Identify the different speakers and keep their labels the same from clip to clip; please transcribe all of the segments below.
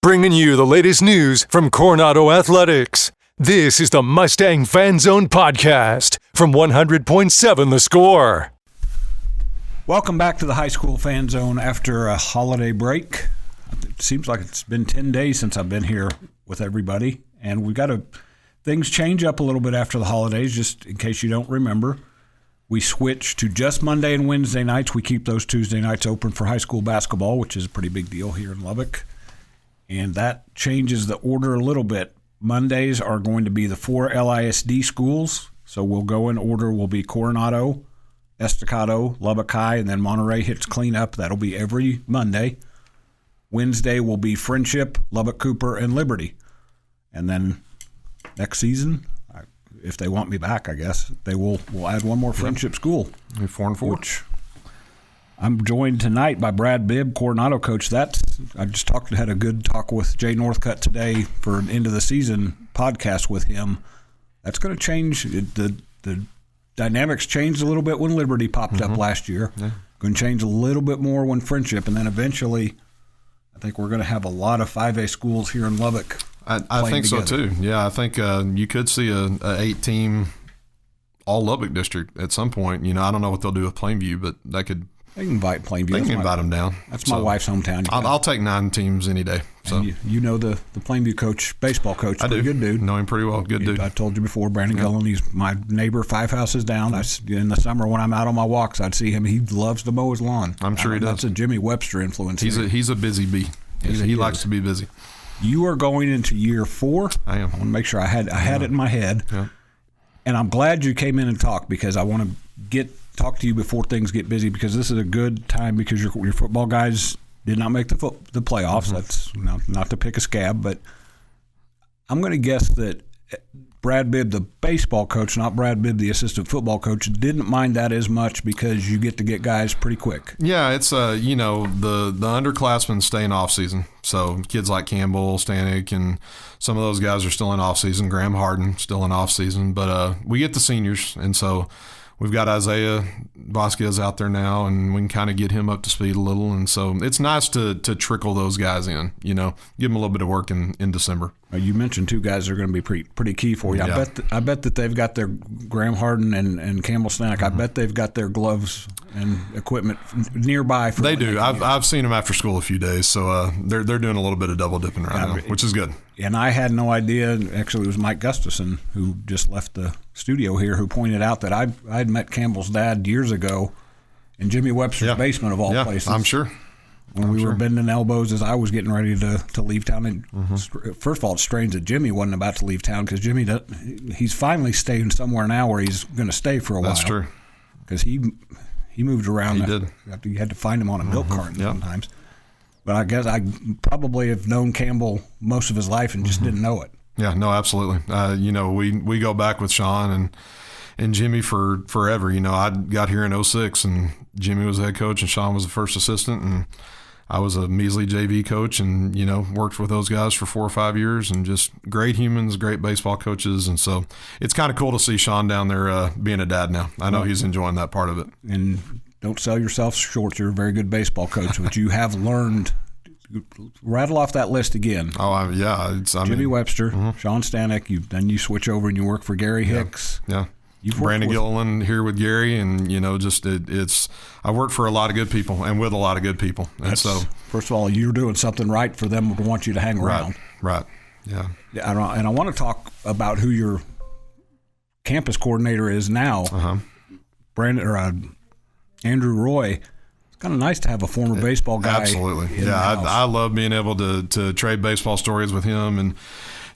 Speaker 1: bringing you the latest news from Coronado Athletics. This is the Mustang Fan Zone podcast from 100.7 The Score.
Speaker 2: Welcome back to the High School Fan Zone after a holiday break. It seems like it's been 10 days since I've been here with everybody, and we've got things change up a little bit after the holidays, just in case you don't remember. We switch to just Monday and Wednesday nights. We keep those Tuesday nights open for high school basketball, which is a pretty big deal here in Lubbock. And that changes the order a little bit. Mondays are going to be the 4 LISD schools. So we'll go in order. We'll be Coronado, Estacado, Lubbock High, and then Monterey hits cleanup. That'll be every Monday. Wednesday will be Friendship, Lubbock Cooper, and Liberty. And then next season, if they want me back, I guess, we'll add one more Friendship school.
Speaker 3: 4 and 4.
Speaker 2: I'm joined tonight by Brad Bibb, Coronado coach. I just had a good talk with Jay Northcutt today for an end of the season podcast with him. That's going to change. The dynamics changed a little bit when Liberty popped up last year. Yeah. Going to change a little bit more when Friendship, and then eventually, I think we're going to have a lot of 5A schools here in Lubbock.
Speaker 3: I think so too. Yeah, I think you could see a 8-team all Lubbock district at some point. I don't know what they'll do with Plainview, but they can invite Plainview. They can invite them down.
Speaker 2: That's my wife's hometown.
Speaker 3: I'll take 9 teams any day. So
Speaker 2: you know the Plainview coach, baseball coach.
Speaker 3: I do.
Speaker 2: Good dude.
Speaker 3: Know him pretty well. Good dude.
Speaker 2: I told you before, Brandon Gullen. He's my neighbor 5 houses down. In the summer when I'm out on my walks, I'd see him. He loves to mow his lawn.
Speaker 3: I'm sure he does.
Speaker 2: That's a Jimmy Webster influence.
Speaker 3: He's a busy bee. Yes, he likes to be busy.
Speaker 2: You are going into year 4.
Speaker 3: I am.
Speaker 2: I want to make sure I had it in my head.
Speaker 3: Yeah. And
Speaker 2: I'm glad you came in and talked, because I want to talk to you before things get busy, because this is a good time, because your football guys did not make the playoffs. That's not to pick a scab, but I'm going to guess that Brad Bibb, the baseball coach, not Brad Bibb, the assistant football coach, didn't mind that as much, because you get to get guys pretty quick.
Speaker 3: Yeah, it's the underclassmen stay in off season. So kids like Campbell, Stanek, and some of those guys are still in off season. Graham Harden still in off season, but we get the seniors, and so we've got Isaiah Vasquez out there now, and we can kind of get him up to speed a little. And so it's nice to trickle those guys in, give them a little bit of work in December.
Speaker 2: You mentioned 2 guys that are going to be pretty key for you.
Speaker 3: Yeah.
Speaker 2: I bet that they've got their Graham Harden and Campbell Stanek. I bet they've got their gloves and equipment nearby.
Speaker 3: They do. I've seen them after school a few days, so they're doing a little bit of double dipping right now, which is good. And
Speaker 2: I had no idea. Actually, it was Mike Gustafson, who just left the studio here, who pointed out that I'd met Campbell's dad years ago in Jimmy Webster's basement of all places.
Speaker 3: I'm sure.
Speaker 2: When we were bending elbows as I was getting ready to leave town. And first of all, it's strange that Jimmy wasn't about to leave town, because Jimmy he's finally staying somewhere now where he's going to stay for a while.
Speaker 3: That's true.
Speaker 2: Because he moved around.
Speaker 3: He did.
Speaker 2: You had to find him on a milk carton sometimes. But I guess I probably have known Campbell most of his life and just didn't know it.
Speaker 3: Yeah, no, absolutely. We go back with Sean and Jimmy for forever. I got here in 2006, and Jimmy was the head coach, and Sean was the first assistant, and I was a measly JV coach, and worked with those guys for 4 or 5 years, and just great humans, great baseball coaches. And so it's kind of cool to see Sean down there being a dad now. I know he's enjoying that part of it.
Speaker 2: And don't sell yourself short. You're a very good baseball coach, but you have learned. Rattle off that list again.
Speaker 3: Oh, yeah.
Speaker 2: Jimmy Webster, Sean Stanek. Then you switch over and you work for Gary Hicks.
Speaker 3: Yeah. Brandon Gilliland here with Gary, and it's I work for a lot of good people and with a lot of good people. And so,
Speaker 2: first of all, you're doing something right for them to want you to hang around.
Speaker 3: Right. Yeah.
Speaker 2: And I want to talk about who your campus coordinator is now. Andrew Roy. It's kind of nice to have a former baseball guy.
Speaker 3: Absolutely. Yeah, I love being able to trade baseball stories with him, and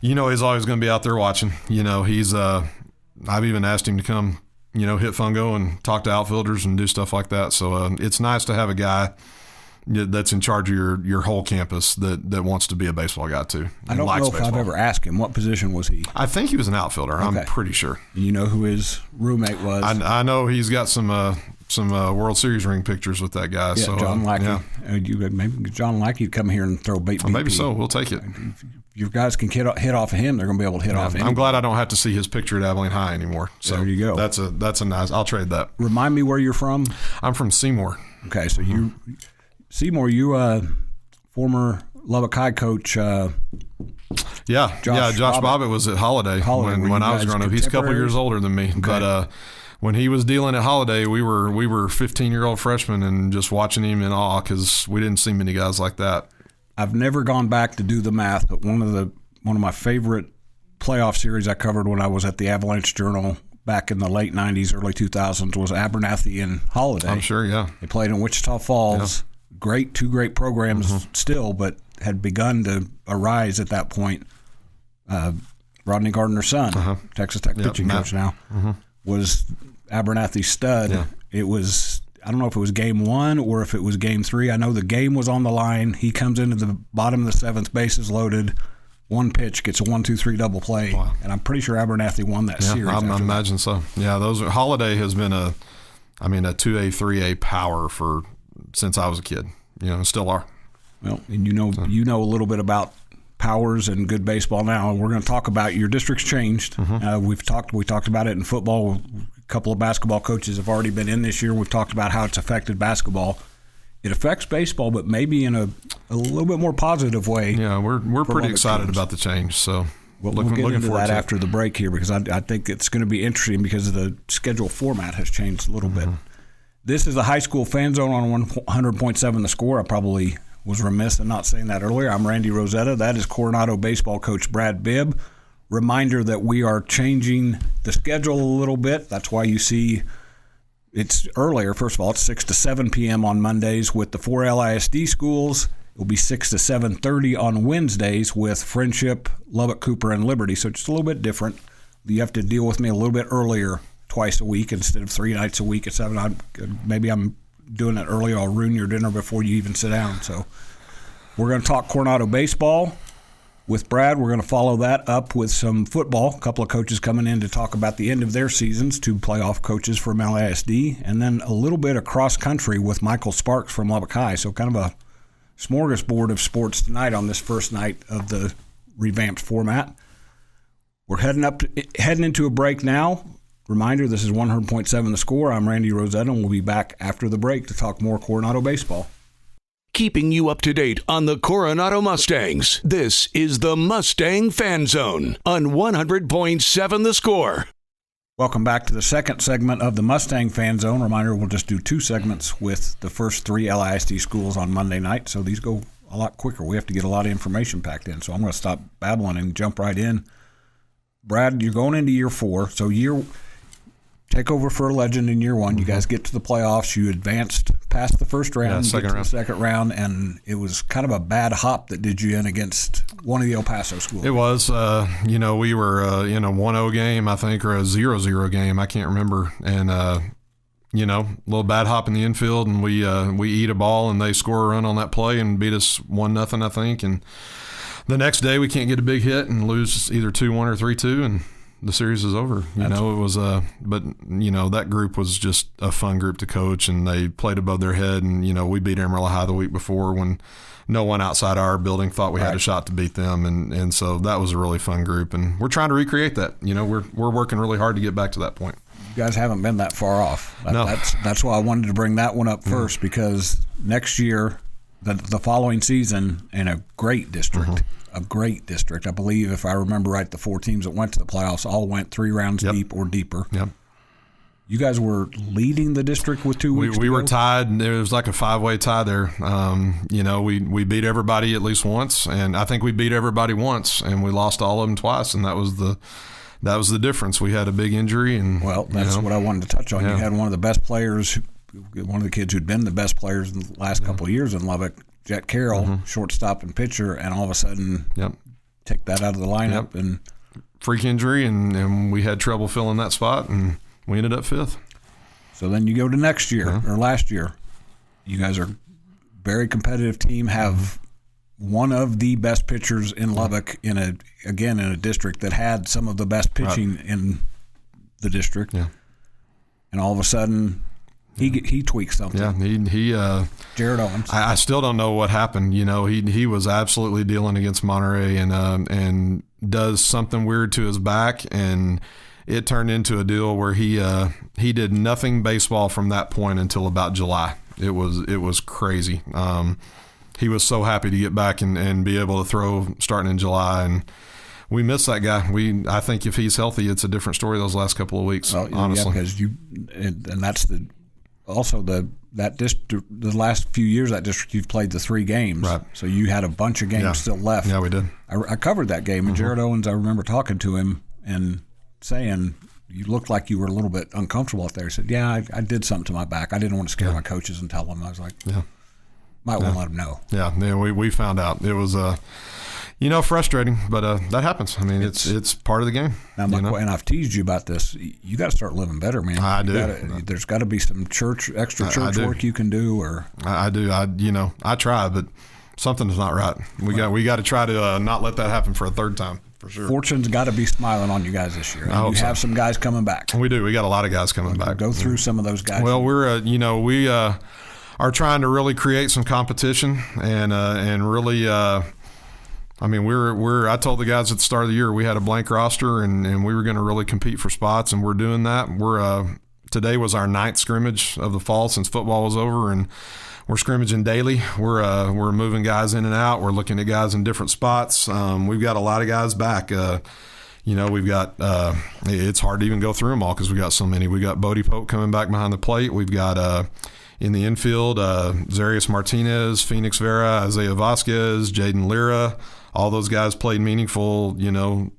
Speaker 3: he's always going to be out there watching. He's I've even asked him to come, hit fungo and talk to outfielders and do stuff like that. So it's nice to have a guy that's in charge of your whole campus that wants to be a baseball guy too.
Speaker 2: I don't know if I've ever asked him, what position was he?
Speaker 3: I think he was an outfielder. Okay. I'm pretty sure.
Speaker 2: You know who his roommate was?
Speaker 3: I know he's got some World Series ring pictures with that guy.
Speaker 2: Yeah,
Speaker 3: so
Speaker 2: John Lackey. Maybe John Lackey would come here and throw bait.
Speaker 3: Maybe so. We'll take it.
Speaker 2: Your guys can hit off of him. They're going to be able to hit off him.
Speaker 3: I'm glad I don't have to see his picture at Abilene High anymore. So
Speaker 2: there you go.
Speaker 3: That's a nice. I'll trade that.
Speaker 2: Remind me where you're from.
Speaker 3: I'm from Seymour.
Speaker 2: Okay, so Seymour, you former Lubbock High coach.
Speaker 3: Josh Bobbitt was at Holiday when I was growing up. He's a couple years older than me, okay. But when he was dealing at Holiday, we were 15-year-old freshmen and just watching him in awe because we didn't see many guys like that.
Speaker 2: I've never gone back to do the math, but one of my favorite playoff series I covered when I was at the Avalanche Journal back in the late 90s, early 2000s was Abernathy and Holiday.
Speaker 3: I'm sure, yeah.
Speaker 2: They played in Wichita Falls. Yeah. Two great programs still, but had begun to arise at that point. Rodney Gardner's son, Texas Tech pitching coach now, was Abernathy's stud. Yeah. It was, I don't know if it was game 1 or if it was game 3. I know the game was on the line. He comes into the bottom of the 7th, bases loaded, one pitch, gets a 1-2-3 double play. Wow. And I'm pretty sure Abernathy won that series.
Speaker 3: I imagine so. Yeah, Holiday has been a 2A, 3A power since I was a kid. Still are.
Speaker 2: Well, and you know a little bit about powers and good baseball now. We're going to talk about your district's changed. We talked about it in football. A couple of basketball coaches have already been in this year. We've talked about how it's affected basketball. It affects baseball, but maybe in a little bit more positive way.
Speaker 3: Yeah, we're pretty excited about the change. So
Speaker 2: we'll get into that after the break here because I think it's going to be interesting because the schedule format has changed a little bit. This is the High School Fan Zone on 100.7 The Score. I probably was remiss in not saying that earlier. I'm Randy Rosetta. That is Coronado baseball coach Brad Bibb. Reminder that we are changing the schedule a little bit. That's why you see it's earlier. First of all, it's 6 to 7 p.m. on Mondays with the 4 LISD schools. It will be 6 to 7:30 on Wednesdays with Friendship, Lubbock, Cooper, and Liberty. So it's a little bit different. You have to deal with me a little bit earlier twice a week instead of 3 nights a week at 7. Maybe I'm doing it early. I'll ruin your dinner before you even sit down. So we're going to talk Coronado baseball with Brad. We're going to follow that up with some football. A couple of coaches coming in to talk about the end of their seasons, 2 playoff coaches from LISD, and then a little bit of cross country with Michael Sparks from Lubbock High. So kind of a smorgasbord of sports tonight on this first night of the revamped format. We're heading into a break now. Reminder, this is 100.7 The Score. I'm Randy Rosetta, and we'll be back after the break to talk more Coronado baseball.
Speaker 4: Keeping you up to date on the Coronado Mustangs, this is the Mustang Fan Zone on 100.7 The Score.
Speaker 2: Welcome back to the second segment of the Mustang Fan Zone. Reminder, we'll just do 2 segments with the first 3 LISD schools on Monday night, so these go a lot quicker. We have to get a lot of information packed in, so I'm going to stop babbling and jump right in. Brad, you're going into year 4, so take over for a legend in year 1. You guys get to the playoffs. You advanced past the first round, the second round, and it was kind of a bad hop that did you in against one of the El Paso schools.
Speaker 3: It was. We were in a 1-0 game, I think, or a 0-0 game. I can't remember. And, a little bad hop in the infield, and we eat a ball, and they score a run on that play and beat us 1-0, I think. And the next day we can't get a big hit and lose either 2-1 or 3-2, and the series is over. It was that group was just a fun group to coach, and they played above their head. And we beat Amarillo High the week before when no one outside our building thought we had a shot to beat them, and so that was a really fun group, and we're trying to recreate that. We're working really hard to get back to that point.
Speaker 2: You guys haven't been that far off.
Speaker 3: No.
Speaker 2: That's why I wanted to bring that one up first, because next year, the following season, in a great district. A great district. I believe, if I remember right, the 4 teams that went to the playoffs all went 3 rounds deep or deeper.
Speaker 3: Yep.
Speaker 2: You guys were leading the district with 2 weeks
Speaker 3: We were tied. There was like a 5-way tie there. We beat everybody at least once, and I think we beat everybody once, and we lost all of them twice, and that was the difference. We had a big injury, and
Speaker 2: that's what I wanted to touch on. Yeah. You had one of the best players, one of the kids who'd been the best players in the last couple of years in Lubbock, Jet Carroll, shortstop and pitcher, and all of a sudden take that out of the lineup. And
Speaker 3: freak injury, and we had trouble filling that spot, and we ended up 5th.
Speaker 2: So then you go to next year, or last year. You guys are a very competitive team, have one of the best pitchers in Lubbock in a district that had some of the best pitching in the district. Yeah. And all of a sudden he tweaked something.
Speaker 3: Yeah,
Speaker 2: Jared Owens.
Speaker 3: I still don't know what happened. He was absolutely dealing against Monterey and does something weird to his back, and it turned into a deal where he did nothing baseball from that point until about July. It was crazy. he was so happy to get back and be able to throw starting in July. And we miss that guy. I think if he's healthy, it's a different story those last couple of weeks, honestly.
Speaker 2: Yeah, because and that's the last few years that district you've played the 3 games.
Speaker 3: Right.
Speaker 2: So you had a bunch of games still left.
Speaker 3: Yeah, we did.
Speaker 2: I covered that game, and Jared Owens, I remember talking to him and saying, you looked like you were a little bit uncomfortable out there. He said, yeah, I did something to my back. I didn't want to scare my coaches and tell them. I was like, might want to let them know.
Speaker 3: Yeah, we found out. It was frustrating, but that happens. I mean, it's part of the game.
Speaker 2: Now, and I've teased you about this. You got to start living better, man.
Speaker 3: I do.
Speaker 2: There's got to be some extra church work you can do. Or
Speaker 3: I do. I try, but something's not right. We got to try to not let that happen for a third time, for sure.
Speaker 2: Fortune's got to be smiling on you guys this year.
Speaker 3: I hope
Speaker 2: you have some guys coming back.
Speaker 3: We do. We got a lot of guys coming back.
Speaker 2: Go through some of those guys.
Speaker 3: Well, we are trying to really create some competition and really. I mean, I told the guys at the start of the year we had a blank roster and we were going to really compete for spots, and we're doing that. Today was our 9th scrimmage of the fall since football was over, and we're scrimmaging daily. We're moving guys in and out. We're looking at guys in different spots. We've got a lot of guys back. We've got it's hard to even go through them all because we got so many. We got Bodie Pope coming back behind the plate. We've got in the infield, Zarius Martinez, Phoenix Vera, Isaiah Vasquez, Jaden Lira. All those guys played meaningful,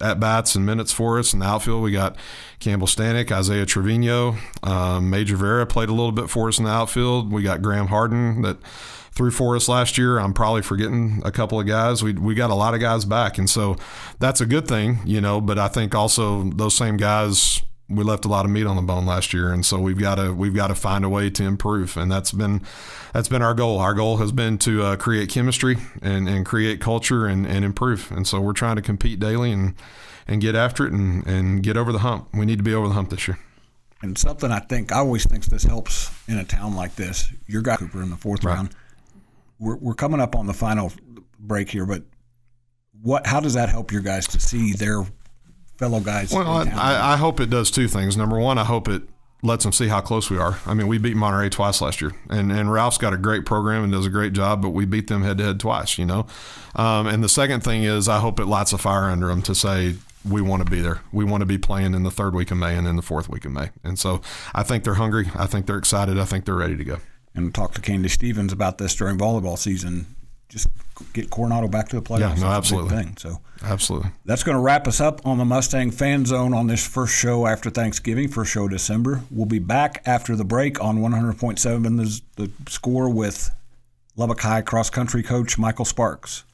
Speaker 3: at-bats and minutes for us. In the outfield, we got Campbell Stanek, Isaiah Trevino. Major Vera played a little bit for us in the outfield. We got Graham Harden that threw for us last year. I'm probably forgetting a couple of guys. We got a lot of guys back, and so that's a good thing, but I think also those same guys, we left a lot of meat on the bone last year, and so we've got to find a way to improve, and that's been our goal. Our goal has been to create chemistry and create culture and improve, and so we're trying to compete daily and get after it and get over the hump. We need to be over the hump this year.
Speaker 2: And something I always think this helps in a town like this. Your guy Cooper in the 4th round. We're coming up on the final break here, but how does that help your guys to see their fellow guys?
Speaker 3: Well, I hope it does 2 things. Number one, I hope it lets them see how close we are. I mean, we beat Monterey twice last year, and Ralph's got a great program and does a great job, but we beat them head-to-head twice, And the second thing is I hope it lights a fire under them to say, we want to be there. We want to be playing in the 3rd week of May and in the 4th week of May. And so I think they're hungry. I think they're excited. I think they're ready to go.
Speaker 2: And talk to Candy Stevens about this during volleyball season. Just get Coronado back to the playoffs.
Speaker 3: Yeah, no,
Speaker 2: that's
Speaker 3: absolutely.
Speaker 2: a big thing. So
Speaker 3: absolutely.
Speaker 2: That's going to wrap us up on the Mustang Fan Zone on this first show after Thanksgiving, first show of December. We'll be back after the break on 100.7 The Score with Lubbock High cross-country coach Michael Sparks.